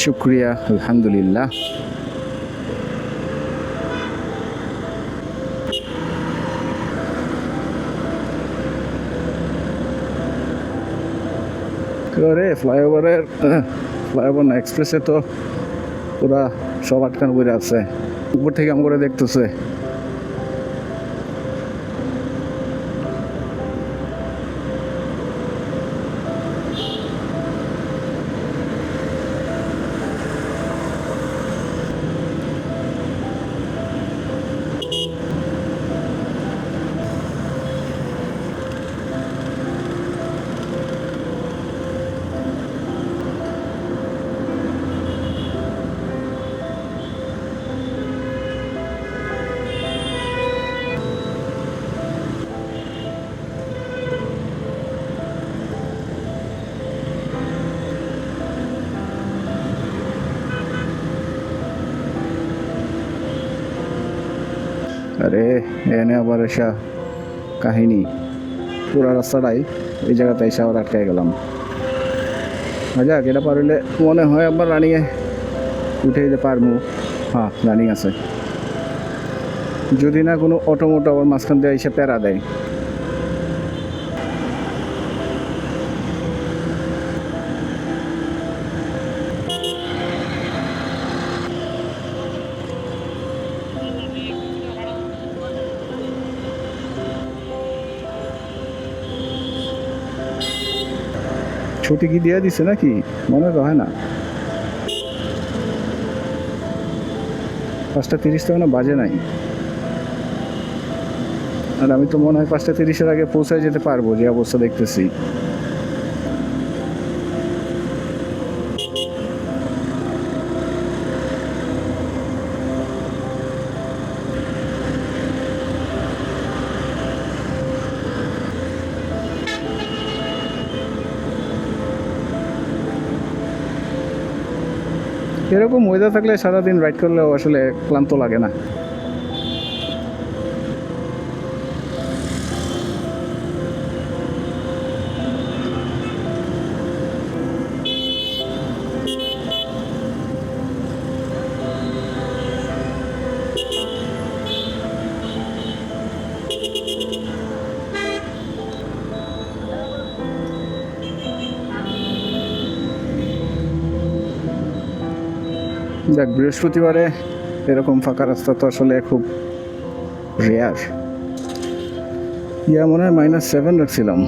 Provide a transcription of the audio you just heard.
শুক্রিয়া, আলহামদুলিল্লাহ। রে ফ্লাইওভার না এক্সপ্রেসে তো পুরা সব আটকানো করে আছে, উপর থেকে আম করে দেখতেছে। আরে এনে আবার এসা কাহিনী, পুরা রাস্তাটাই এই জায়গাতে এসে আবার আটকে গেলাম। যাক, এটা পারলে মনে হয় আবার রানিংয়ে উঠে যেতে পারবো। হ্যাঁ, রানিং আছে, যদি না কোনো অটোমোটো আবার মাঝখান দিয়ে এসে প্যারা দেয়। ছুটি কি দিয়ে দিছে নাকি, মনে তো হয় না। 5:30 তো এখনো বাজে নাই, আর আমি তো মনে হয় 5:30-এর আগে পৌঁছায় যেতে পারবো, যে অবস্থা দেখতেছি। এরকম ওয়েদার থাকলে সারাদিন রাইড করলেও আসলে ক্লান্ত লাগে না। যাক, বৃহস্পতিবারে এরকম ফাঁকা রাস্তা তো আসলে খুব রেয়ার। মনে হয় -7 রাখছিলাম।